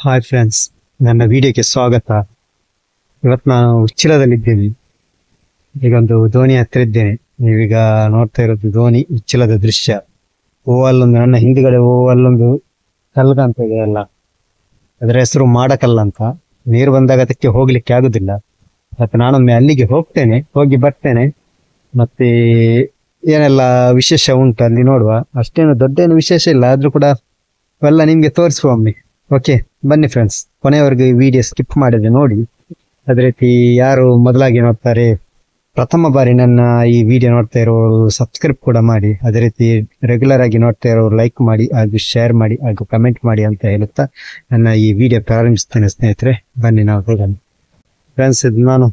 Hi friends, ನನ್ನ ವಿಡಿಯೋಗೆ ಸ್ವಾಗತ. ಇವತ್ತು ನಾನು ಉಚ್ಚಿಲದಲ್ಲಿದ್ದೇನೆ. ಈಗೊಂದು ದೋಣಿ ಹತ್ತಿರ ಇದ್ದೇನೆ. ನೀವೀಗ ನೋಡ್ತಾ ಇರೋದು ದೋಣಿ ಉಚ್ಚಿಲದ ದೃಶ್ಯ. ಅಲ್ಲೊಂದು ನನ್ನ ಹಿಂದ್ಗಡೆ ಅಲ್ಲೊಂದು ಕಲ್ಲು ಕಾಣ್ತಾ ಇದೆ ಅಲ್ಲ, ಅದರ ಹೆಸರು ಮಾಡಕಲ್ಲ ಅಂತ. ನೀರು ಬಂದಾಗ ಅದಕ್ಕೆ ಹೋಗ್ಲಿಕ್ಕೆ ಆಗುದಿಲ್ಲ. ಮತ್ತೆ ನಾನೊಮ್ಮೆ ಅಲ್ಲಿಗೆ ಹೋಗ್ತೇನೆ, ಹೋಗಿ ಬರ್ತೇನೆ. ಮತ್ತೆ ಏನೆಲ್ಲ ವಿಶೇಷ ಉಂಟು ಅಲ್ಲಿ ನೋಡುವ. ಅಷ್ಟೇನು ದೊಡ್ಡೇನು ವಿಶೇಷ ಇಲ್ಲ, ಆದ್ರೂ ಕೂಡ ಎಲ್ಲ ನಿಮ್ಗೆ ತೋರಿಸುವ ಒಮ್ಮೆ. ಓಕೆ, ಬನ್ನಿ ಫ್ರೆಂಡ್ಸ್, ಕೊನೆಯವರೆಗೂ ಈ ವಿಡಿಯೋ ಸ್ಕಿಪ್ ಮಾಡಿದೆ ನೋಡಿ. ಅದೇ ರೀತಿ ಯಾರು ಮೊದಲಾಗಿ ನೋಡ್ತಾರೆ, ಪ್ರಥಮ ಬಾರಿ ನನ್ನ ಈ ವಿಡಿಯೋ ನೋಡ್ತಾ ಇರೋರು ಸಬ್ಸ್ಕ್ರೈಬ್ ಕೂಡ ಮಾಡಿ. ಅದೇ ರೀತಿ ರೆಗ್ಯುಲರ್ ಆಗಿ ನೋಡ್ತಾ ಇರೋರು ಲೈಕ್ ಮಾಡಿ, ಹಾಗೂ ಶೇರ್ ಮಾಡಿ, ಹಾಗೂ ಕಮೆಂಟ್ ಮಾಡಿ ಅಂತ ಹೇಳುತ್ತಾ ನನ್ನ ಈ ವಿಡಿಯೋ ಪ್ರಾರಂಭಿಸ್ತೇನೆ. ಸ್ನೇಹಿತರೆ, ಬನ್ನಿ ನಾವು ಹೋಗೋಣ. ಫ್ರೆಂಡ್ಸ್, ಇದು ನಾನು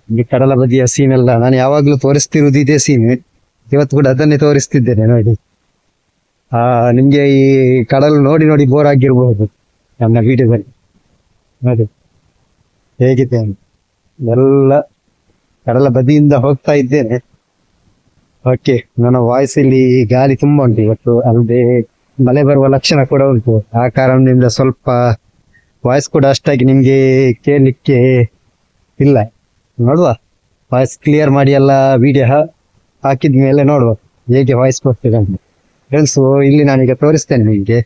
ಈ ಕಡಲ ಬದಿಯ ಸೀನ್ ಎಲ್ಲ ನಾನು ಯಾವಾಗ್ಲೂ ತೋರಿಸ್ತಿರುವುದು ಇದೇ ಸೀನ್. ಇವತ್ತು ಕೂಡ ಅದನ್ನೇ ತೋರಿಸ್ತಿದ್ದೇನೆ ನೋಡಿ. ನಿಮ್ಗೆ ಈ ಕಡಲು ನೋಡಿ ನೋಡಿ ಬೋರ್ ಆಗಿರ್ಬಹುದು ನನ್ನ ವಿಡಿಯೋದಲ್ಲಿ. ನೋಡಿ ಹೇಗಿದೆ ಅಂತ. ಎಲ್ಲ ಕಡಲ ಬದಿಯಿಂದ ಹೋಗ್ತಾ ಇದ್ದೇನೆ. ಓಕೆ, ನನ್ನ ವಾಯ್ಸ್ ಇಲ್ಲಿ ಗಾಳಿ ತುಂಬಾ ಉಂಟು ಇವತ್ತು, ಅಲ್ಲದೆ ಮಳೆ ಬರುವ ಲಕ್ಷಣ ಕೂಡ ಉಂಟು. ಆ ಕಾರಣದಿಂದ ಸ್ವಲ್ಪ ವಾಯ್ಸ್ ಕೂಡ ಅಷ್ಟಾಗಿ ನಿಮ್ಗೆ ಕೇಳಲಿಕ್ಕೆ ಇಲ್ಲ. ನೋಡುವ, ವಾಯ್ಸ್ ಕ್ಲಿಯರ್ ಮಾಡಿ ಎಲ್ಲ ವಿಡಿಯೋ ಹಾಕಿದ ಮೇಲೆ ನೋಡುವ ಹೇಗೆ ವಾಯ್ಸ್ ಬರ್ತಿದೆ ಅಂತ. ಫ್ರೆಂಡ್ಸ್, ಇಲ್ಲಿ ನಾನೀಗ ತೋರಿಸ್ತೇನೆ ನಿಮಗೆ.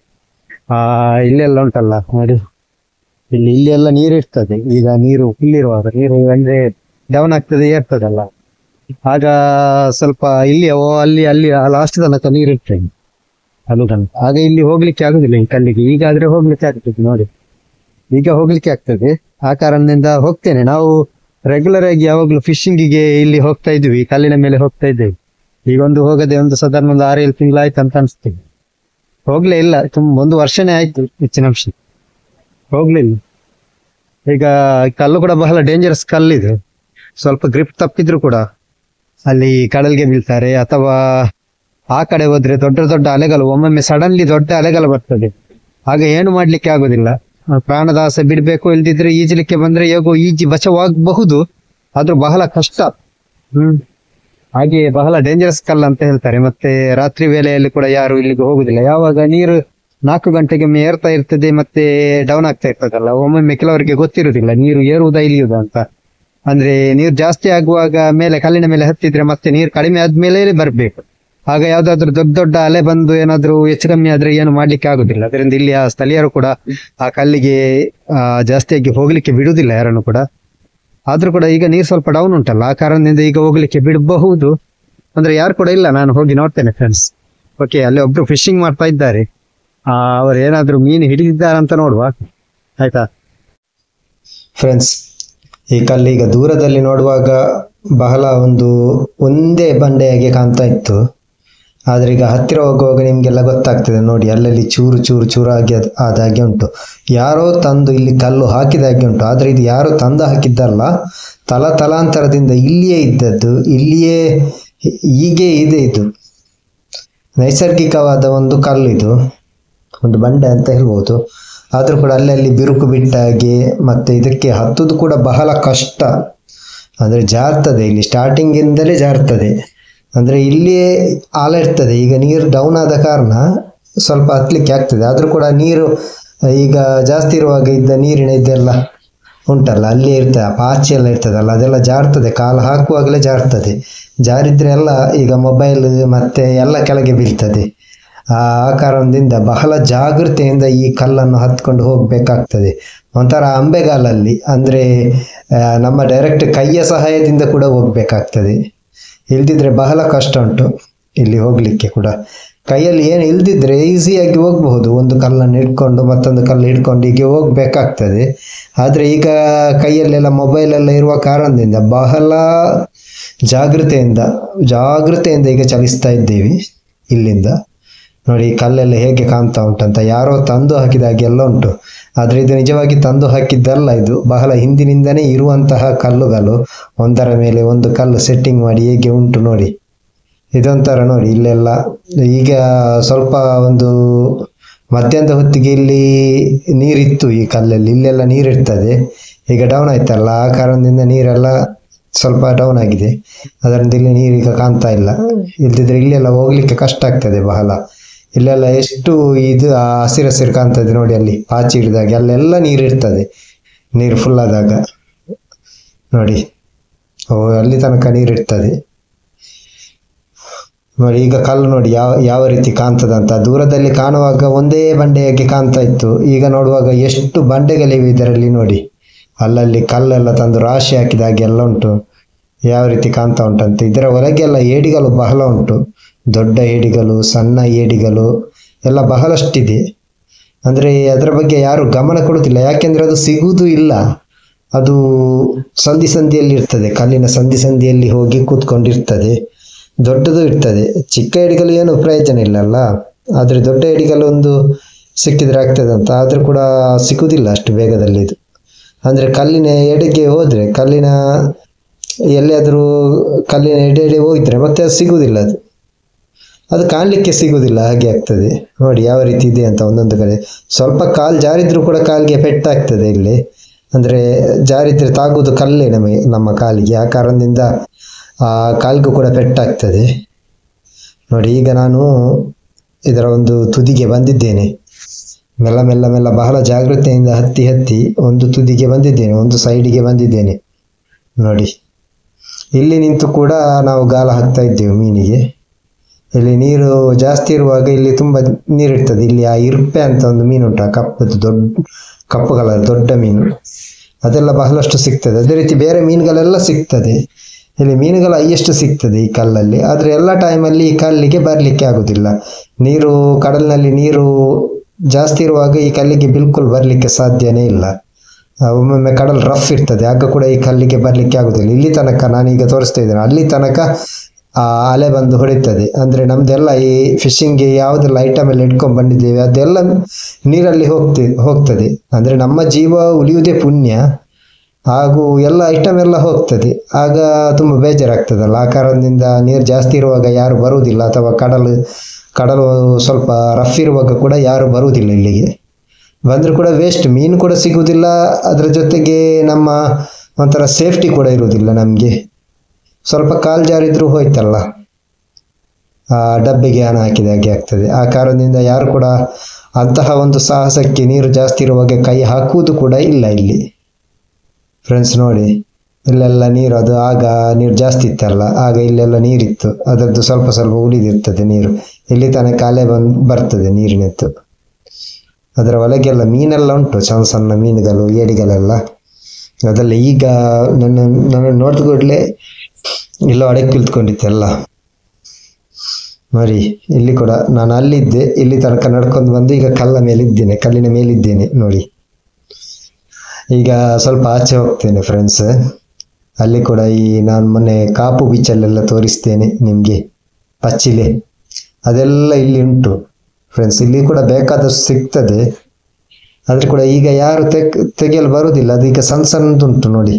ಇಲ್ಲೆಲ್ಲ ಉಂಟಲ್ಲ ನೋಡಿ, ಇಲ್ಲೆಲ್ಲ ನೀರು ಇರ್ತದೆ. ಈಗ ನೀರು ಇಲ್ಲಿರುವಾಗ ನೀರು ಅಂದ್ರೆ ಡೌನ್ ಆಗ್ತದೆ, ಏರ್ತದಲ್ಲ, ಆಗ ಸ್ವಲ್ಪ ಇಲ್ಲಿ ಅಲ್ಲಿ ಅಲ್ಲಿ ಲಾಸ್ಟ್ ತನಕ ನೀರು ಇರ್ತದೆ ಅದು ತನಕ. ಆಗ ಇಲ್ಲಿ ಹೋಗ್ಲಿಕ್ಕೆ ಆಗುದಿಲ್ಲ ಈ ಕಲ್ಲಿಗೆ. ಈಗ ಆದ್ರೆ ಹೋಗ್ಲಿಕ್ಕೆ ಆಗ್ತದೆ ನೋಡಿ, ಈಗ ಹೋಗ್ಲಿಕ್ಕೆ ಆಗ್ತದೆ. ಆ ಕಾರಣದಿಂದ ಹೋಗ್ತೇನೆ. ನಾವು ರೆಗ್ಯುಲರ್ ಆಗಿ ಯಾವಾಗ್ಲೂ ಫಿಶಿಂಗಿಗೆ ಇಲ್ಲಿ ಹೋಗ್ತಾ ಇದ್ವಿ, ಕಲ್ಲಿನ ಮೇಲೆ ಹೋಗ್ತಾ ಇದ್ದೇವೆ. ಈಗೊಂದು ಹೋಗದೆ ಒಂದು ಸಾಧಾರಣ ಒಂದು 6-7 ತಿಂಗಳಾಯ್ತು ಅಂತ ಅನ್ಸ್ತೀವಿ. ಹೋಗ್ಲೇ ಇಲ್ಲ, ಒಂದು ವರ್ಷನೇ ಆಯ್ತು ಹೆಚ್ಚಿನ ಅಂಶ ಹೋಗ್ಲಿಲ್ಲ. ಈಗ ಕಲ್ಲು ಕೂಡ ಬಹಳ ಡೇಂಜರಸ್ ಕಲ್ಲಿದೆ. ಸ್ವಲ್ಪ ಗ್ರಿಪ್ ತಪ್ಪಿದ್ರು ಕೂಡ ಅಲ್ಲಿ ಕಡಲ್ಗೆ ಬೀಳ್ತಾರೆ. ಅಥವಾ ಆ ಕಡೆ ಹೋದ್ರೆ ದೊಡ್ಡ ದೊಡ್ಡ ಅಲೆಗಳು, ಒಮ್ಮೊಮ್ಮೆ ಸಡನ್ಲಿ ದೊಡ್ಡ ಅಲೆಗಳು ಬರ್ತದೆ. ಆಗ ಏನು ಮಾಡ್ಲಿಕ್ಕೆ ಆಗುದಿಲ್ಲ, ಪ್ರಾಣದ ಆಸೆ ಬಿಡ್ಬೇಕು. ಇಲ್ದಿದ್ರೆ ಈಜಲಿಕ್ಕೆ ಬಂದ್ರೆ ಹೇಗೋ ಈಜಿ ಬಚಾವಾಗಬಹುದು, ಆದ್ರೂ ಬಹಳ ಕಷ್ಟ. ಹಾಗೆ ಬಹಳ ಡೇಂಜರಸ್ ಕಲ್ಲು ಅಂತ ಹೇಳ್ತಾರೆ. ಮತ್ತೆ ರಾತ್ರಿ ವೇಳೆಯಲ್ಲಿ ಕೂಡ ಯಾರು ಇಲ್ಲಿಗೆ ಹೋಗುದಿಲ್ಲ. ಯಾವಾಗ ನೀರು 4 ಗಂಟೆಗೆ ಏರ್ತಾ ಇರ್ತದೆ ಮತ್ತೆ ಡೌನ್ ಆಗ್ತಾ ಇರ್ತದಲ್ಲ, ಒಮ್ಮೊಮ್ಮೆ ಕೆಲವರಿಗೆ ಗೊತ್ತಿರುವುದಿಲ್ಲ ನೀರು ಏರುವುದಾ ಇಳಿಯುವುದಾ ಅಂತ. ಅಂದ್ರೆ ನೀರು ಜಾಸ್ತಿ ಆಗುವಾಗ ಮೇಲೆ ಕಲ್ಲಿನ ಮೇಲೆ ಹತ್ತಿದ್ರೆ ಮತ್ತೆ ನೀರು ಕಡಿಮೆ ಆದ್ಮೇಲೆ ಬರ್ಬೇಕು. ಆಗ ಯಾವ್ದಾದ್ರು ದೊಡ್ಡ ದೊಡ್ಡ ಅಲೆ ಬಂದು ಏನಾದ್ರು ಹೆಚ್ಚು ಕಮ್ಮಿ ಆದ್ರೆ ಏನು ಮಾಡ್ಲಿಕ್ಕೆ ಆಗುದಿಲ್ಲ. ಅದರಿಂದ ಇಲ್ಲಿ ಆ ಸ್ಥಳೀಯರು ಕೂಡ ಆ ಕಲ್ಲಿಗೆ ಜಾಸ್ತಿಯಾಗಿ ಹೋಗ್ಲಿಕ್ಕೆ ಬಿಡುವುದಿಲ್ಲ ಯಾರನ್ನು ಕೂಡ. ಆದ್ರೂ ಕೂಡ ಈಗ ನೀರು ಸ್ವಲ್ಪ ಡೌನ್ ಉಂಟಲ್ಲ, ಆ ಕಾರಣದಿಂದ ಈಗ ಹೋಗ್ಲಿಕ್ಕೆ ಬಿಡಬಹುದು. ಅಂದ್ರೆ ಯಾರು ಕೂಡ ಇಲ್ಲ, ನಾನು ಹೋಗಿ ನೋಡ್ತೇನೆ ಫ್ರೆಂಡ್ಸ್. ಓಕೆ, ಅಲ್ಲಿ ಒಬ್ರು ಫಿಶಿಂಗ್ ಮಾಡ್ತಾ ಇದ್ದಾರೆ. ಅವ್ರು ಏನಾದ್ರು ಮೀನು ಹಿಡಿದಿದ್ದಾರಂತ ನೋಡುವ, ಆಯ್ತಾ ಫ್ರೆಂಡ್ಸ್. ಈ ಕಲ್ಲು ಈಗ ದೂರದಲ್ಲಿ ನೋಡುವಾಗ ಬಹಳ ಒಂದೇ ಬಂಡೆಯಾಗಿ ಕಾಣ್ತಾ ಇತ್ತು. ಆದ್ರೆ ಈಗ ಹತ್ತಿರ ಹೋಗುವಾಗ ನಿಮ್ಗೆಲ್ಲ ಗೊತ್ತಾಗ್ತದೆ ನೋಡಿ, ಅಲ್ಲಲ್ಲಿ ಚೂರು ಚೂರು ಚೂರಾಗಿ ಆದಾಗೆ ಉಂಟು. ಯಾರೋ ತಂದು ಇಲ್ಲಿ ಕಲ್ಲು ಹಾಕಿದಾಗೆ ಉಂಟು. ಆದ್ರೆ ಇದು ಯಾರೋ ತಂದು ಹಾಕಿದ್ದಲ್ಲ, ತಲಾಂತರದಿಂದ ಇಲ್ಲಿಯೇ ಇದ್ದದ್ದು, ಇಲ್ಲಿಯೇ ಹೀಗೆ ಇದೆ. ಇದು ನೈಸರ್ಗಿಕವಾದ ಒಂದು ಕಲ್ಲು, ಇದು ಒಂದು ಬಂಡೆ ಅಂತ ಹೇಳ್ಬೋದು. ಆದ್ರೂ ಕೂಡ ಅಲ್ಲಲ್ಲಿ ಬಿರುಕು ಬಿಟ್ಟಾಗೆ, ಮತ್ತೆ ಇದಕ್ಕೆ ಹತ್ತುದು ಕೂಡ ಬಹಳ ಕಷ್ಟ. ಅಂದ್ರೆ ಜಾರ್ತದೆ, ಇಲ್ಲಿ ಸ್ಟಾರ್ಟಿಂಗ್ ಇಂದಲೇ ಜಾರ್ತದೆ. ಅಂದ್ರೆ ಇಲ್ಲಿಯೇ ಆಳ ಇರ್ತದೆ. ಈಗ ನೀರು ಡೌನ್ ಆದ ಕಾರಣ ಸ್ವಲ್ಪ ಹತ್ಲಿಕ್ಕೆ ಆಗ್ತದೆ. ಆದ್ರೂ ಕೂಡ ನೀರು ಈಗ ಜಾಸ್ತಿ ಇರುವಾಗ ಇದ್ದ ನೀರಿನ ಇದೆಲ್ಲ ಉಂಟಲ್ಲ, ಅಲ್ಲೇ ಇರ್ತದೆ, ಪಾಚಿ ಎಲ್ಲ ಇರ್ತದಲ್ಲ, ಅದೆಲ್ಲ ಜಾರ್ತದೆ. ಕಾಲು ಹಾಕುವಾಗಲೇ ಜಾರ್ತದೆ. ಜಾರಿದ್ರೆ ಎಲ್ಲ ಈಗ ಮೊಬೈಲ್ ಮತ್ತೆ ಎಲ್ಲ ಕೆಳಗೆ ಬೀಳ್ತದೆ. ಆ ಕಾರಣದಿಂದ ಬಹಳ ಜಾಗೃತೆಯಿಂದ ಈ ಕಲ್ಲನ್ನು ಹತ್ಕೊಂಡು ಹೋಗ್ಬೇಕಾಗ್ತದೆ. ಒಂಥರ ಅಂಬೆಗಾಲಲ್ಲಿ, ಅಂದ್ರೆ ನಮ್ಮ ಡೈರೆಕ್ಟ್ ಕೈಯ ಸಹಾಯದಿಂದ ಕೂಡ ಹೋಗ್ಬೇಕಾಗ್ತದೆ. ಇಲ್ದಿದ್ರೆ ಬಹಳ ಕಷ್ಟ ಉಂಟು ಇಲ್ಲಿ ಹೋಗ್ಲಿಕ್ಕೆ ಕೂಡ. ಕೈಯಲ್ಲಿ ಏನು ಇಲ್ದಿದ್ರೆ ಈಸಿಯಾಗಿ ಹೋಗ್ಬಹುದು, ಒಂದು ಕಲ್ಲನ್ನು ಹಿಡ್ಕೊಂಡು ಮತ್ತೊಂದು ಕಲ್ಲು ಹಿಡ್ಕೊಂಡು ಹೀಗೆ ಹೋಗ್ಬೇಕಾಗ್ತದೆ. ಆದ್ರೆ ಈಗ ಕೈಯಲ್ಲೆಲ್ಲ ಮೊಬೈಲ್ ಎಲ್ಲ ಇರುವ ಕಾರಣದಿಂದ ಬಹಳ ಜಾಗೃತೆಯಿಂದ ಈಗ ಚಲಿಸ್ತಾ ಇದ್ದೇವೆ ಇಲ್ಲಿಂದ. ನೋಡಿ ಕಲ್ಲೆಲ್ಲ ಹೇಗೆ ಕಾಣ್ತಾ ಉಂಟಂತ. ಯಾರೋ ತಂದು ಹಾಕಿದಾಗೆ ಎಲ್ಲ ಉಂಟು. ಆದ್ರೆ ಇದು ನಿಜವಾಗಿ ತಂದು ಹಾಕಿದ್ದಲ್ಲ, ಇದು ಬಹಳ ಹಿಂದಿನಿಂದನೇ ಇರುವಂತಹ ಕಲ್ಲುಗಳು. ಒಂದರ ಮೇಲೆ ಒಂದು ಕಲ್ಲು ಸೆಟ್ಟಿಂಗ್ ಮಾಡಿ ಹೇಗೆ ಉಂಟು ನೋಡಿ. ಇದೊಂಥರ ನೋಡಿ ಇಲ್ಲೆಲ್ಲ. ಈಗ ಸ್ವಲ್ಪ ಒಂದು ಮಧ್ಯಾಹ್ನದ ಹೊತ್ತಿಗೆ ಇಲ್ಲಿ ನೀರಿತ್ತು ಈ ಕಲ್ಲಲ್ಲಿ, ಇಲ್ಲೆಲ್ಲ ನೀರಿರ್ತದೆ. ಈಗ ಡೌನ್ ಆಯ್ತಲ್ಲ, ಆ ಕಾರಣದಿಂದ ನೀರೆಲ್ಲ ಸ್ವಲ್ಪ ಡೌನ್ ಆಗಿದೆ. ಅದರಿಂದ ಇಲ್ಲಿ ನೀರೀಗ ಕಾಣ್ತಾ ಇಲ್ಲ. ಇಲ್ದಿದ್ರೆ ಇಲ್ಲೆಲ್ಲ ಹೋಗ್ಲಿಕ್ಕೆ ಕಷ್ಟ ಆಗ್ತದೆ ಬಹಳ. ಇಲ್ಲೆಲ್ಲ ಎಷ್ಟು ಇದು ಹಸಿರು ಕಾಣ್ತದೆ ನೋಡಿ, ಅಲ್ಲಿ ಪಾಚಿ ಹಿಡಿದಾಗ ಅಲ್ಲೆಲ್ಲ ನೀರು ಇರ್ತದೆ. ನೀರು ಫುಲ್ ಆದಾಗ ನೋಡಿ, ಅಲ್ಲಿ ತನಕ ನೀರು ಇರ್ತದೆ ನೋಡಿ. ಈಗ ಕಲ್ಲು ನೋಡಿ ಯಾವ ರೀತಿ ಕಾಣ್ತದಂತ. ದೂರದಲ್ಲಿ ಕಾಣುವಾಗ ಒಂದೇ ಬಂಡೆಯಾಗಿ ಕಾಣ್ತಾ ಇತ್ತು, ಈಗ ನೋಡುವಾಗ ಎಷ್ಟು ಬಂಡೆಗಳಿವೆ ಇದರಲ್ಲಿ ನೋಡಿ. ಅಲ್ಲಲ್ಲಿ ಕಲ್ಲೆಲ್ಲ ತಂದು ರಾಶಿ ಹಾಕಿದ ಹಾಗೆ ಎಲ್ಲ ಉಂಟು, ಯಾವ ರೀತಿ ಕಾಣ್ತಾ ಉಂಟಂತೆ. ಇದರ ಒಳಗೆಲ್ಲ ಏಡಿಗಳು ಬಹಳ ಉಂಟು, ದೊಡ್ಡ ಏಡಿಗಳು, ಸಣ್ಣ ಏಡಿಗಳು ಎಲ್ಲ ಬಹಳಷ್ಟಿದೆ. ಅಂದರೆ ಅದರ ಬಗ್ಗೆ ಯಾರು ಗಮನ ಕೊಡುತ್ತಿಲ್ಲ, ಯಾಕೆಂದರೆ ಅದು ಸಿಗುವುದೂ ಇಲ್ಲ. ಅದು ಸಂದಿಯಲ್ಲಿ ಇರ್ತದೆ, ಕಲ್ಲಿನ ಸಂದಿಯಲ್ಲಿ ಹೋಗಿ ಕೂತ್ಕೊಂಡಿರ್ತದೆ. ದೊಡ್ಡದು ಇರ್ತದೆ, ಚಿಕ್ಕ ಏಡಿಗಳು ಏನು ಪ್ರಯೋಜನ ಇಲ್ಲಲ್ಲ. ಆದರೆ ದೊಡ್ಡ ಏಡಿಗಳು ಒಂದು ಸಿಕ್ಕಿದ್ರೆ ಆಗ್ತದೆ ಅಂತ, ಆದರೂ ಕೂಡ ಸಿಕ್ಕುವುದಿಲ್ಲ ಅಷ್ಟು ಬೇಗದಲ್ಲಿ ಇದು. ಅಂದರೆ ಕಲ್ಲಿನ ಎಡೆಗೆ ಹೋದರೆ, ಎಲ್ಲಿಯಾದರೂ ಕಲ್ಲಿನ ಎಡೆ ಹೋಗಿದ್ರೆ ಮತ್ತೆ ಅದು ಸಿಗುವುದಿಲ್ಲ, ಅದು ಕಾಣಲಿಕ್ಕೆ ಸಿಗುವುದಿಲ್ಲ, ಹಾಗೆ ಆಗ್ತದೆ ನೋಡಿ ಯಾವ ರೀತಿ ಇದೆ ಅಂತ. ಒಂದೊಂದು ಕಡೆ ಸ್ವಲ್ಪ ಕಾಲು ಜಾರಿದ್ರೂ ಕೂಡ ಕಾಲಿಗೆ ಪೆಟ್ಟಾಗ್ತದೆ ಇಲ್ಲಿ. ಅಂದರೆ ಜಾರಿದ್ರೆ ತಾಗುವುದು ಕಲ್ಲೇ ನಮ್ಮ ಕಾಲಿಗೆ, ಆ ಕಾರಣದಿಂದ ಆ ಕಾಲಿಗೂ ಕೂಡ ಪೆಟ್ಟಾಗ್ತದೆ ನೋಡಿ. ಈಗ ನಾನು ಇದರ ಒಂದು ತುದಿಗೆ ಬಂದಿದ್ದೇನೆ, ಮೆಲ್ಲ ಬಹಳ ಜಾಗ್ರತೆಯಿಂದ ಹತ್ತಿ ಒಂದು ತುದಿಗೆ ಬಂದಿದ್ದೇನೆ, ಒಂದು ಸೈಡಿಗೆ ಬಂದಿದ್ದೇನೆ ನೋಡಿ. ಇಲ್ಲಿ ನಿಂತು ಕೂಡ ನಾವು ಗಾಳ ಹಾಕ್ತಾ ಇದ್ದೇವೆ ಮೀನಿಗೆ. ಇಲ್ಲಿ ನೀರು ಜಾಸ್ತಿ ಇರುವಾಗ ಇಲ್ಲಿ ತುಂಬ ನೀರಿರ್ತದೆ. ಇಲ್ಲಿ ಆ ಇರ್ಪೆ ಅಂತ ಒಂದು ಮೀನು ಉಂಟು, ಕಪ್ಪು ಕಲರ್ ದೊಡ್ಡ ಮೀನು, ಅದೆಲ್ಲ ಬಹಳಷ್ಟು ಸಿಗ್ತದೆ. ಅದೇ ರೀತಿ ಬೇರೆ ಮೀನುಗಳೆಲ್ಲ ಸಿಗ್ತದೆ. ಇಲ್ಲಿ ಮೀನುಗಳು ಹೈಯೆಸ್ಟ್ ಸಿಗ್ತದೆ ಈ ಕಲ್ಲಲ್ಲಿ. ಆದರೆ ಎಲ್ಲ ಟೈಮಲ್ಲಿ ಈ ಕಲ್ಲಿಗೆ ಬರಲಿಕ್ಕೆ ಆಗುದಿಲ್ಲ. ಕಡಲಿನಲ್ಲಿ ನೀರು ಜಾಸ್ತಿ ಇರುವಾಗ ಈ ಕಲ್ಲಿಗೆ ಬಿಲ್ಕುಲ್ ಬರಲಿಕ್ಕೆ ಸಾಧ್ಯನೇ ಇಲ್ಲ. ಒಮ್ಮೊಮ್ಮೆ ಕಡಲ್ ರಫ್ ಇರ್ತದೆ, ಆಗ ಕೂಡ ಈ ಕಲ್ಲಿಗೆ ಬರಲಿಕ್ಕೆ ಆಗುದಿಲ್ಲ. ಇಲ್ಲಿ ತನಕ ನಾನೀಗ ತೋರಿಸ್ತಾ ಇದ್ದೇನೆ, ಅಲ್ಲಿ ತನಕ ಆ ಅಲೆ ಬಂದು ಹೊಡಿತದೆ. ಅಂದರೆ ನಮ್ದೆಲ್ಲ ಈ ಫಿಶಿಂಗ್ಗೆ ಯಾವುದೆಲ್ಲ ಐಟಮ್ ಎಲ್ಲ ಇಟ್ಕೊಂಡು ಬಂದಿದ್ದೇವೆ ಅದೆಲ್ಲ ನೀರಲ್ಲಿ ಹೋಗ್ತದೆ. ಅಂದರೆ ನಮ್ಮ ಜೀವ ಉಳಿಯುವುದೇ ಪುಣ್ಯ, ಹಾಗೂ ಎಲ್ಲ ಐಟಮ್ ಎಲ್ಲ ಹೋಗ್ತದೆ. ಆಗ ತುಂಬ ಬೇಜಾರಾಗ್ತದಲ್ಲ. ಆ ಕಾರಣದಿಂದ ನೀರು ಜಾಸ್ತಿ ಇರುವಾಗ ಯಾರು ಬರುವುದಿಲ್ಲ, ಅಥವಾ ಕಡಲು ಸ್ವಲ್ಪ ರಫ್ ಇರುವಾಗ ಕೂಡ ಯಾರು ಬರುವುದಿಲ್ಲ ಇಲ್ಲಿಗೆ. ಬಂದರೂ ಕೂಡ ವೇಸ್ಟ್, ಮೀನು ಕೂಡ ಸಿಗುವುದಿಲ್ಲ, ಅದರ ಜೊತೆಗೆ ನಮ್ಮ ಒಂಥರ ಸೇಫ್ಟಿ ಕೂಡ ಇರುವುದಿಲ್ಲ ನಮಗೆ. ಸ್ವಲ್ಪ ಕಾಲು ಜಾರಿದ್ರೂ ಹೋಯ್ತಲ್ಲ, ಡಬ್ಬಿಗೆ ಹಣ ಹಾಕಿದ ಹಾಗೆ ಆಗ್ತದೆ. ಆ ಕಾರಣದಿಂದ ಯಾರು ಕೂಡ ಅಂತಹ ಒಂದು ಸಾಹಸಕ್ಕೆ ನೀರು ಜಾಸ್ತಿ ಇರುವಾಗ ಕೈ ಹಾಕುವುದು ಕೂಡ ಇಲ್ಲ ಇಲ್ಲಿ. ಫ್ರೆಂಡ್ಸ್ ನೋಡಿ, ಇಲ್ಲೆಲ್ಲ ನೀರು, ಅದು ಆಗ ನೀರು ಜಾಸ್ತಿ ಇತ್ತಲ್ಲ, ಆಗ ಇಲ್ಲೆಲ್ಲ ನೀರಿತ್ತು, ಅದರದ್ದು ಸ್ವಲ್ಪ ಉಳಿದಿರ್ತದೆ ನೀರು. ಇಲ್ಲಿ ತನಕ ಅಲೆ ಬರ್ತದೆ ನೀರಿನದ್ದು. ಅದರ ಒಳಗೆಲ್ಲ ಮೀನೆಲ್ಲ ಉಂಟು, ಸಣ್ಣ ಸಣ್ಣ ಮೀನುಗಳು, ಏಡಿಗಳೆಲ್ಲ. ಅದೆಲ್ಲ ಈಗ ನನ್ನ ನೋಡಿದ ಕೂಡಲೇ ಇಲ್ಲೋ ಅಡಕ್ಕೆ ಇಳ್ತ್ಕೊಂಡಿತ್ತೆಲ್ಲ ನೋಡಿ. ಇಲ್ಲಿ ಕೂಡ ನಾನು ಅಲ್ಲಿದ್ದೆ, ಇಲ್ಲಿ ತನಕ ನಡ್ಕೊಂಡು ಬಂದು ಈಗ ಕಲ್ಲಿನ ಮೇಲಿದ್ದೇನೆ ನೋಡಿ. ಈಗ ಸ್ವಲ್ಪ ಆಚೆ ಹೋಗ್ತೇನೆ ಫ್ರೆಂಡ್ಸ್. ಅಲ್ಲಿ ಕೂಡ ನಾನು ಮೊನ್ನೆ ಕಾಪು ಬೀಚಲ್ಲೆಲ್ಲ ತೋರಿಸ್ತೇನೆ ನಿಮಗೆ, ಪಚ್ಚಿಲೆ ಅದೆಲ್ಲ ಇಲ್ಲಿ ಉಂಟು ಫ್ರೆಂಡ್ಸ್. ಇಲ್ಲಿ ಕೂಡ ಬೇಕಾದಷ್ಟು ಸಿಗ್ತದೆ, ಆದ್ರೆ ಕೂಡ ಈಗ ಯಾರು ತೆಗೆಯಲು ಬರುವುದಿಲ್ಲ. ಅದು ಈಗ ಸಣ್ಣದುಂಟು ನೋಡಿ,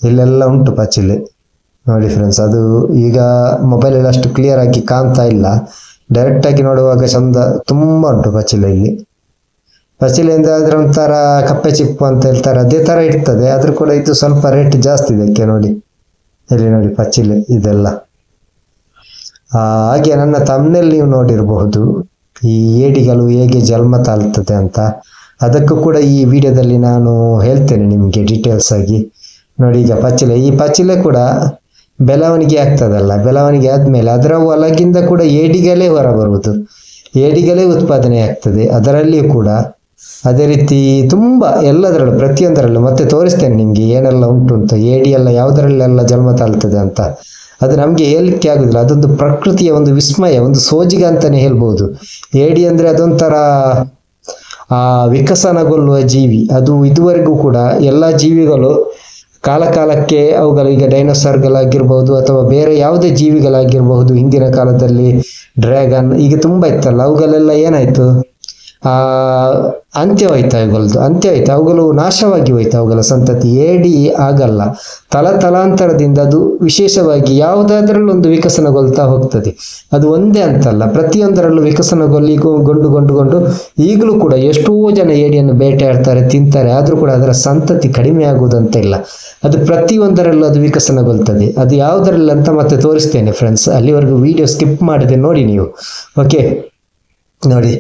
ಇಲ್ಲೆಲ್ಲ ಉಂಟು ಪಚ್ಚಿಲೆ ನೋಡಿ ಫ್ರೆಂಡ್ಸ್. ಅದು ಈಗ ಮೊಬೈಲಲ್ಲಿ ಅಷ್ಟು ಕ್ಲಿಯರ್ ಆಗಿ ಕಾಣ್ತಾ ಇಲ್ಲ, ಡೈರೆಕ್ಟಾಗಿ ನೋಡುವಾಗ ಚಂದ ತುಂಬ ಉಂಟು ಪಚ್ಚಿಲೆ. ಇಲ್ಲಿ ಪಚ್ಚಿಲೆ ಅಂದರೆ ಅದರ ಒಂಥರ ಕಪ್ಪೆ ಚಿಪ್ಪು ಅಂತ ಹೇಳ್ತಾರೆ, ಅದೇ ಥರ ಇರ್ತದೆ. ಆದರೂ ಕೂಡ ಇದು ಸ್ವಲ್ಪ ರೇಟ್ ಜಾಸ್ತಿ ಇದಕ್ಕೆ ನೋಡಿ. ಇಲ್ಲಿ ನೋಡಿ ಪಚ್ಚಿಲೆ ಇದೆಲ್ಲ. ಹಾಗೆ ನನ್ನ ತಮ್ಮನಲ್ಲಿ ನೀವು ನೋಡಿರಬಹುದು ಈ ಏಡಿಗಳು ಹೇಗೆ ಜನ್ಮ ತಾಳ್ತದೆ ಅಂತ. ಅದಕ್ಕೂ ಕೂಡ ಈ ವಿಡಿಯೋದಲ್ಲಿ ನಾನು ಹೇಳ್ತೇನೆ ನಿಮಗೆ ಡೀಟೇಲ್ಸ್ ಆಗಿ ನೋಡಿ. ಈಗ ಈ ಪಚ್ಚಿಲೆ ಕೂಡ ಬೆಳವಣಿಗೆ ಆಗ್ತದಲ್ಲ, ಬೆಳವಣಿಗೆ ಆದಮೇಲೆ ಅದರ ಒಳಗಿಂದ ಕೂಡ ಏಡಿಗಳೇ ಹೊರಬರುವುದು, ಏಡಿಗಳೇ ಉತ್ಪಾದನೆ ಆಗ್ತದೆ. ಅದರಲ್ಲಿಯೂ ಕೂಡ ಅದೇ ರೀತಿ ತುಂಬ ಎಲ್ಲದರಲ್ಲೂ ಪ್ರತಿಯೊಂದರಲ್ಲೂ ಮತ್ತೆ ತೋರಿಸ್ತೇನೆ ನಿಮಗೆ ಏನೆಲ್ಲ ಉಂಟು ಅಂತ. ಏಡಿ ಎಲ್ಲ ಯಾವುದರಲ್ಲೆಲ್ಲ ಜನ್ಮ ತಾಳ್ತದೆ ಅಂತ ಅದು ನಮಗೆ ಹೇಳಲಿಕ್ಕೆ ಆಗುದಿಲ್ಲ. ಅದೊಂದು ಪ್ರಕೃತಿಯ ಒಂದು ವಿಸ್ಮಯ, ಒಂದು ಸೋಜಿಗ ಅಂತಾನೆ ಹೇಳ್ಬೋದು. ಏಡಿ ಅಂದರೆ ಅದೊಂಥರ ವಿಕಸನಗೊಳ್ಳುವ ಜೀವಿ. ಅದು ಇದುವರೆಗೂ ಕೂಡ ಎಲ್ಲ ಜೀವಿಗಳು ಕಾಲಕ್ಕೆ ಅವುಗಳು, ಈಗ ಡೈನೋಸಾರ್ಗಳಾಗಿರ್ಬಹುದು ಅಥವಾ ಬೇರೆ ಯಾವುದೇ ಜೀವಿಗಳಾಗಿರಬಹುದು, ಹಿಂದಿನ ಕಾಲದಲ್ಲಿ ಡ್ರ್ಯಾಗನ್ ಈಗ ತುಂಬ ಇತ್ತಲ್ಲ, ಅವುಗಳೆಲ್ಲ ಏನಾಯ್ತು, ಅಂತ್ಯವಾಯ್ತು. ಅಂತ್ಯವಾಯ್ತು, ಅವುಗಳು ನಾಶವಾಗಿ ಹೋಯ್ತು ಅವುಗಳ ಸಂತತಿ. ಏಡಿ ಆಗಲ್ಲ, ತಲಾಂತರದಿಂದ ಅದು ವಿಶೇಷವಾಗಿ ಯಾವುದಾದ್ರಲ್ಲೂ ಒಂದು ವಿಕಸನಗೊಳ್ತಾ ಹೋಗ್ತದೆ. ಅದು ಒಂದೇ ಅಂತಲ್ಲ, ಪ್ರತಿಯೊಂದರಲ್ಲೂ ವಿಕಸನಗೊಂಡು ಈಗಲೂ ಕೂಡ ಎಷ್ಟೋ ಜನ ಏಡಿಯನ್ನು ಬೇಟೆಯಾಡ್ತಾರೆ, ತಿಂತಾರೆ. ಆದರೂ ಕೂಡ ಅದರ ಸಂತತಿ ಕಡಿಮೆ ಆಗುವುದಂತ ಇಲ್ಲ, ಅದು ಪ್ರತಿಯೊಂದರಲ್ಲೂ ಅದು ವಿಕಸನಗೊಳ್ತದೆ. ಅದು ಯಾವುದರಲ್ಲಿ ಅಂತ ಮತ್ತೆ ತೋರಿಸ್ತೇನೆ ಫ್ರೆಂಡ್ಸ್. ಅಲ್ಲಿವರೆಗೂ ವಿಡಿಯೋ ಸ್ಕಿಪ್ ಮಾಡದೆ ನೋಡಿ ನೀವು. ಓಕೆ, ನೋಡಿ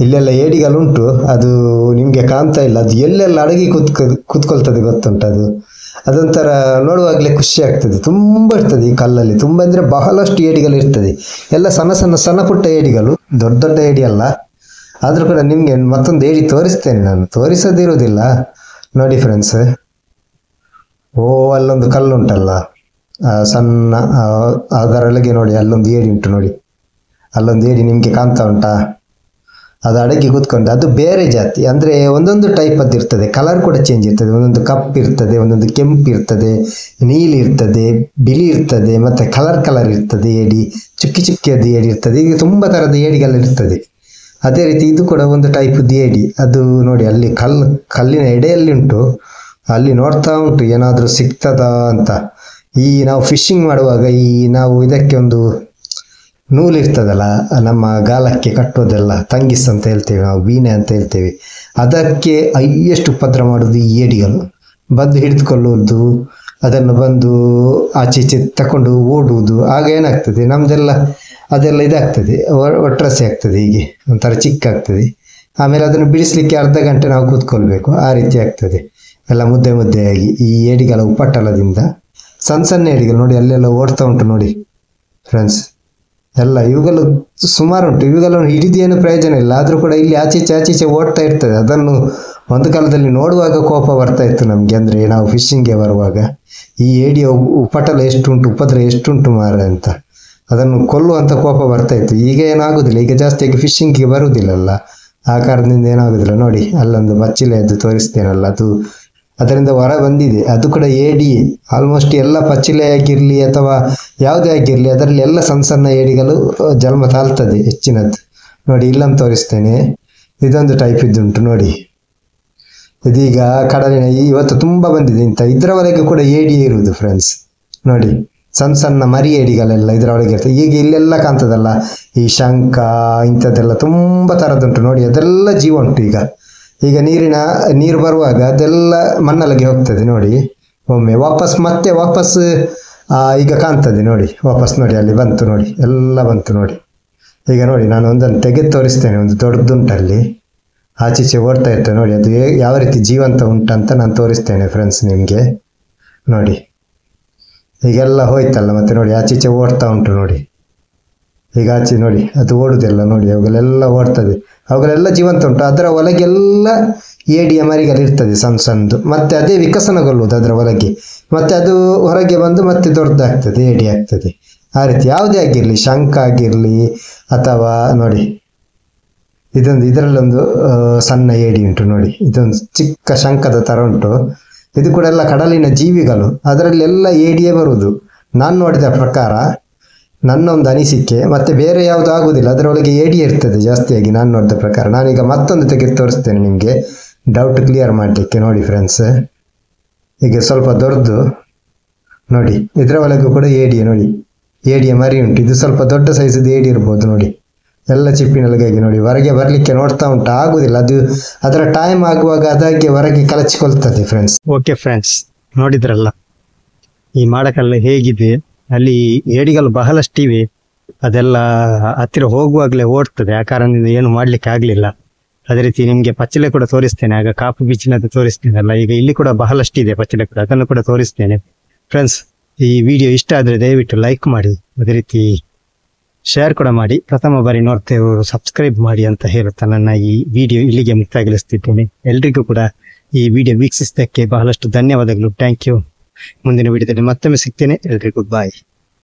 ಇಲ್ಲೆಲ್ಲ ಏಡಿಗಳುಂಟು, ಅದು ನಿಮಗೆ ಕಾಣ್ತಾ ಇಲ್ಲ, ಅದು ಎಲ್ಲೆಲ್ಲ ಅಡಗಿ ಕೂತ್ಕೊಳ್ತದೆ ಗೊತ್ತುಂಟು. ಅದೊಂಥರ ನೋಡುವಾಗಲೇ ಖುಷಿ ಆಗ್ತದೆ. ತುಂಬ ಇರ್ತದೆ ಈ ಕಲ್ಲಲ್ಲಿ, ತುಂಬ ಅಂದರೆ ಬಹಳಷ್ಟು ಏಡಿಗಳು ಇರ್ತದೆ. ಎಲ್ಲ ಸಣ್ಣ ಸಣ್ಣ ಸಣ್ಣ ಪುಟ್ಟ ಏಡಿಗಳು, ದೊಡ್ಡ ದೊಡ್ಡ ಏಡಿ ಅಲ್ಲ. ಆದರೂ ಕೂಡ ನಿಮಗೆ ಮತ್ತೊಂದು ಏಡಿ ತೋರಿಸ್ತೇನೆ, ನಾನು ತೋರಿಸೋದಿರುವುದಿಲ್ಲ. ನೋಡಿ ಫ್ರೆಂಡ್ಸ್, ಅಲ್ಲೊಂದು ಕಲ್ಲುಂಟಲ್ಲ ಸಣ್ಣ, ಅದರೊಳಗೆ ನೋಡಿ ಅಲ್ಲೊಂದು ಏಡಿ ಉಂಟು. ನೋಡಿ ಅಲ್ಲೊಂದು ಏಡಿ ನಿಮಗೆ ಕಾಣ್ತಾ ಉಂಟಾ? ಅದು ಅಡಗಿ ಕೂತ್ಕೊಂಡು, ಅದು ಬೇರೆ ಜಾತಿ. ಅಂದರೆ ಒಂದೊಂದು ಟೈಪ್ ಅದು ಇರ್ತದೆ, ಕಲರ್ ಕೂಡ ಚೇಂಜ್ ಇರ್ತದೆ. ಒಂದೊಂದು ಕಪ್ಪು ಇರ್ತದೆ, ಒಂದೊಂದು ಕೆಂಪು ಇರ್ತದೆ, ನೀಲಿ ಇರ್ತದೆ, ಬಿಳಿ ಇರ್ತದೆ, ಮತ್ತು ಕಲರ್ ಇರ್ತದೆ ಏಡಿ, ಚುಕ್ಕಿ ಚುಕ್ಕಿಯದ್ದು ಏಡಿ ಇರ್ತದೆ. ಈಗ ತುಂಬ ಥರದ ಏಡಿಗಳು ಇರ್ತದೆ. ಅದೇ ರೀತಿ ಇದು ಕೂಡ ಒಂದು ಟೈಪದ್ದು ಏಡಿ. ಅದು ನೋಡಿ ಅಲ್ಲಿ ಕಲ್ಲಿನ ಎಡೆಯಲ್ಲಿ ಉಂಟು, ಅಲ್ಲಿ ನೋಡ್ತಾ ಉಂಟು ಏನಾದರೂ ಸಿಗ್ತದಾ ಅಂತ. ನಾವು ಫಿಶಿಂಗ್ ಮಾಡುವಾಗ ನಾವು ಇದಕ್ಕೆ ಒಂದು ನೂಲು ಇರ್ತದಲ್ಲ, ನಮ್ಮ ಗಾಲಕ್ಕೆ ಕಟ್ಟೋದೆಲ್ಲ, ತಂಗಿಸ್ ಅಂತ ಹೇಳ್ತೇವೆ ನಾವು, ವೀಣೆ ಅಂತ ಹೇಳ್ತೇವೆ. ಅದಕ್ಕೆ ಹೈಯೆಸ್ಟ್ ಉಪದ್ರ ಮಾಡೋದು ಈ ಏಡಿಗಳು. ಬಂದು ಹಿಡಿದುಕೊಳ್ಳುವುದು, ಅದನ್ನು ಬಂದು ಆಚೆ ತಕೊಂಡು ಓಡುವುದು. ಆಗ ಏನಾಗ್ತದೆ, ಅದೆಲ್ಲ ಇದಾಗ್ತದೆ, ಒಟ್ರಸಿ ಆಗ್ತದೆ, ಹೀಗೆ ಒಂಥರ ಚಿಕ್ಕಾಗ್ತದೆ. ಆಮೇಲೆ ಅದನ್ನು ಬಿಡಿಸ್ಲಿಕ್ಕೆ ಅರ್ಧ ಗಂಟೆ ನಾವು ಕೂತ್ಕೊಳ್ಬೇಕು, ಆ ರೀತಿ ಆಗ್ತದೆ. ಎಲ್ಲ ಮುದ್ದೆಯಾಗಿ ಈ ಏಡಿಗಳ ಉಪಟಳದಿಂದ ಸಣ್ಣ ಸಣ್ಣ ಏಡಿಗಳು ನೋಡಿ ಅಲ್ಲೆಲ್ಲ ಓಡ್ತಾ ಉಂಟು. ನೋಡಿ ಫ್ರೆಂಡ್ಸ್, ಎಲ್ಲ ಇವುಗಳು ಸುಮಾರು ಉಂಟು. ಇವುಗಳನ್ನು ಹಿಡಿದೇನು ಪ್ರಯೋಜನ ಇಲ್ಲ, ಆದರೂ ಕೂಡ ಇಲ್ಲಿ ಆಚೀಚೆ ಓಡ್ತಾ ಇರ್ತದೆ. ಅದನ್ನು ಒಂದು ಕಾಲದಲ್ಲಿ ನೋಡುವಾಗ ಕೋಪ ಬರ್ತಾ ಇತ್ತು ನಮಗೆ, ಅಂದರೆ ನಾವು ಫಿಶಿಂಗ್ಗೆ ಬರುವಾಗ ಈ ಏಡಿಯ ಉಪಟಳ ಎಷ್ಟುಂಟು, ಉಪದ್ರ ಎಷ್ಟುಂಟು ಮಾರ ಅಂತ, ಅದನ್ನು ಕೊಲ್ಲುವಂಥ ಕೋಪ ಬರ್ತಾ ಇತ್ತು. ಈಗ ಏನಾಗೋದಿಲ್ಲ, ಈಗ ಜಾಸ್ತಿಯಾಗಿ ಫಿಶಿಂಗಿಗೆ ಬರುವುದಿಲ್ಲಲ್ಲ, ಆ ಕಾರಣದಿಂದ ಏನಾಗೋದಿಲ್ಲ. ನೋಡಿ ಅಲ್ಲೊಂದು ಪಚ್ಚಿಲೆಯದ್ದು ತೋರಿಸ್ತೇನಲ್ಲ, ಅದರಿಂದ ಹೊರ ಬಂದಿದೆ. ಅದು ಕೂಡ ಏಡಿಯೇ. ಆಲ್ಮೋಸ್ಟ್ ಎಲ್ಲ ಪಚ್ಚಿಲೆ ಆಗಿರಲಿ ಅಥವಾ ಯಾವುದೇ ಆಗಿರಲಿ, ಅದರಲ್ಲಿ ಎಲ್ಲ ಸಣ್ಣ ಸಣ್ಣ ಏಡಿಗಳು ಜನ್ಮ ತಾಳ್ತದೆ ಹೆಚ್ಚಿನದ್ದು. ನೋಡಿ ಇಲ್ಲೊಂದು ತೋರಿಸ್ತೇನೆ, ಇದೊಂದು ಟೈಪ್ ಇದ್ದುಂಟು ನೋಡಿ. ಇದೀಗ ಕಡಲಿನ ಇವತ್ತು ತುಂಬ ಬಂದಿದೆ ಇಂಥ. ಇದರವರೆಗೆ ಕೂಡ ಏಡಿಯೇ ಇರುವುದು ಫ್ರೆಂಡ್ಸ್. ನೋಡಿ ಸಣ್ಣ ಸಣ್ಣ ಮರಿ ಏಡಿಗಳೆಲ್ಲ ಇದರೊಳಗೆ ಇರ್ತದೆ. ಈಗ ಇಲ್ಲೆಲ್ಲ ಕಾಣ್ತದಲ್ಲ ಈ ಶಂಖ ಇಂಥದ್ದೆಲ್ಲ ತುಂಬ ಥರದ್ದುಂಟು. ನೋಡಿ ಅದೆಲ್ಲ ಜೀವ ಉಂಟು. ಈಗ ನೀರು ಬರುವಾಗ ಅದೆಲ್ಲ ಮಣ್ಣಲ್ಲಿಗೆ ಹೋಗ್ತದೆ. ನೋಡಿ ಒಮ್ಮೆ ವಾಪಸ್ ಈಗ ಕಾಣ್ತದೆ. ನೋಡಿ ವಾಪಸ್ ನೋಡಿ ಅಲ್ಲಿ ಬಂತು, ನೋಡಿ ಎಲ್ಲ ಬಂತು. ನೋಡಿ ಈಗ ನೋಡಿ ನಾನು ಒಂದನ್ನು ತೆಗೆದು ತೋರಿಸ್ತೇನೆ. ಒಂದು ದೊಡ್ಡದುಂಟಲ್ಲಿ ಆಚೀಚೆ ಓಡ್ತಾ ಇರ್ತೇನೆ. ನೋಡಿ ಅದು ಯಾವ ರೀತಿ ಜೀವಂತ ಉಂಟಂತ ನಾನು ತೋರಿಸ್ತೇನೆ ಫ್ರೆಂಡ್ಸ್ ನಿಮಗೆ. ನೋಡಿ ಈಗೆಲ್ಲ ಹೋಯ್ತಲ್ಲ, ಮತ್ತೆ ನೋಡಿ ಆಚೀಚೆ ಓಡ್ತಾ ಉಂಟು. ನೋಡಿ ಈಗ ಆಚೆ ನೋಡಿ ಅದು ಓಡುದಿಲ್ಲ. ನೋಡಿ ಅವುಗಳೆಲ್ಲ ಓಡ್ತದೆ, ಅವುಗಳೆಲ್ಲ ಜೀವಂತ ಉಂಟು. ಅದರ ಒಳಗೆಲ್ಲ ಏಡಿಯ ಮರಿಗಳಿರ್ತದೆ ಸಣ್ಣ ಸಣ್ಣದು. ಮತ್ತೆ ಅದೇ ವಿಕಸನಗೊಳ್ಳುವುದು ಅದರ ಒಳಗೆ, ಮತ್ತೆ ಅದು ಹೊರಗೆ ಬಂದು ಮತ್ತೆ ದೊಡ್ಡದಾಗ್ತದೆ, ಏಡಿ ಆಗ್ತದೆ. ಆ ರೀತಿ ಯಾವುದೇ ಆಗಿರಲಿ, ಶಂಖ ಆಗಿರಲಿ ಅಥವಾ ನೋಡಿ ಇದರಲ್ಲೊಂದು ಸಣ್ಣ ಏಡಿ ಉಂಟು. ನೋಡಿ ಇದೊಂದು ಚಿಕ್ಕ ಶಂಖದ ಥರ ಉಂಟು. ಇದು ಕೂಡ ಎಲ್ಲ ಕಡಲಿನ ಜೀವಿಗಳು, ಅದರಲ್ಲಿ ಎಲ್ಲ ಏಡಿಯೇ ಬರುವುದು ನಾನು ನೋಡಿದ ಪ್ರಕಾರ, ನನ್ನ ಒಂದು ಅನಿಸಿಕೆ. ಮತ್ತೆ ಬೇರೆ ಯಾವುದು ಆಗುವುದಿಲ್ಲ, ಅದರೊಳಗೆ ಏಡಿ ಇರ್ತದೆ ಜಾಸ್ತಿಯಾಗಿ ನಾನು ನೋಡಿದ ಪ್ರಕಾರ. ನಾನೀಗ ಮತ್ತೊಂದು ತೆಗೆದು ತೋರಿಸ್ತೇನೆ ನಿಮಗೆ ಡೌಟ್ ಕ್ಲಿಯರ್ ಮಾಡಲಿಕ್ಕೆ. ನೋಡಿ ಫ್ರೆಂಡ್ಸ್, ಈಗ ಸ್ವಲ್ಪ ದೊಡ್ಡದು ನೋಡಿ, ಇದರ ಒಳಗೂ ಕೂಡ ಏಡಿಯೇ. ನೋಡಿ ಏಡಿಯ ಮರಿ ಉಂಟು. ಇದು ಸ್ವಲ್ಪ ದೊಡ್ಡ ಸೈಜದ್ದು ಏಡಿ ಇರ್ಬೋದು. ನೋಡಿ ಎಲ್ಲ ಚಿಪ್ಪಿನೊಳಗಾಗಿ ನೋಡಿ ಹೊರಗೆ ಬರಲಿಕ್ಕೆ ನೋಡ್ತಾ ಉಂಟು, ಆಗುದಿಲ್ಲ. ಅದು ಅದರ ಟೈಮ್ ಆಗುವಾಗ ಅದಾಗಿ ಹೊರಗೆ ಕಲಚಿಕೊಳ್ತದೆ ಫ್ರೆಂಡ್ಸ್. ಓಕೆ ಫ್ರೆಂಡ್ಸ್, ನೋಡಿದ್ರಲ್ಲ ಈ ಮಾಡಕಲ್ಲ ಹೇಗಿದೆ. ಅಲ್ಲಿ ಏಡಿಗಳು ಬಹಳಷ್ಟಿವೆ, ಅದೆಲ್ಲ ಹತ್ತಿರ ಹೋಗುವಾಗಲೇ ಓಡ್ತದೆ. ಆ ಕಾರಣದಿಂದ ಏನು ಮಾಡ್ಲಿಕ್ಕೆ ಆಗ್ಲಿಲ್ಲ. ಅದೇ ರೀತಿ ನಿಮ್ಗೆ ಪಚ್ಚಲೆ ಕೂಡ ತೋರಿಸ್ತೇನೆ, ಆಗ ಕಾಪು ಬೀಚಿನದ್ದು ತೋರಿಸ್ತೇನಲ್ಲ. ಈಗ ಇಲ್ಲಿ ಕೂಡ ಬಹಳಷ್ಟಿದೆ ಪಚ್ಚಲೆ ಕೂಡ, ಅದನ್ನು ಕೂಡ ತೋರಿಸ್ತೇನೆ ಫ್ರೆಂಡ್ಸ್. ಈ ವಿಡಿಯೋ ಇಷ್ಟ ಆದ್ರೆ ದಯವಿಟ್ಟು ಲೈಕ್ ಮಾಡಿ, ಅದೇ ರೀತಿ ಶೇರ್ ಕೂಡ ಮಾಡಿ. ಪ್ರಥಮ ಬಾರಿ ನೋಡ್ತೇವರು ಸಬ್ಸ್ಕ್ರೈಬ್ ಮಾಡಿ ಅಂತ ಹೇಳುತ್ತಾ ನನ್ನ ಈ ವಿಡಿಯೋ ಇಲ್ಲಿಗೆ ಮುಕ್ತಾಯಗೊಳಿಸ್ತಿದ್ದೇನೆ. ಎಲ್ರಿಗೂ ಕೂಡ ಈ ವಿಡಿಯೋ ವೀಕ್ಷಿಸಿದ್ದಕ್ಕೆ ಬಹಳಷ್ಟು ಧನ್ಯವಾದಗಳು. Thank you. ಮುಂದಿನ ವಿಡಿಯೋದಲ್ಲಿ ಮತ್ತೊಮ್ಮೆ ಸಿಗ್ತೇನೆ. ಎಲ್ರಿಗೂ ಬಾಯ್.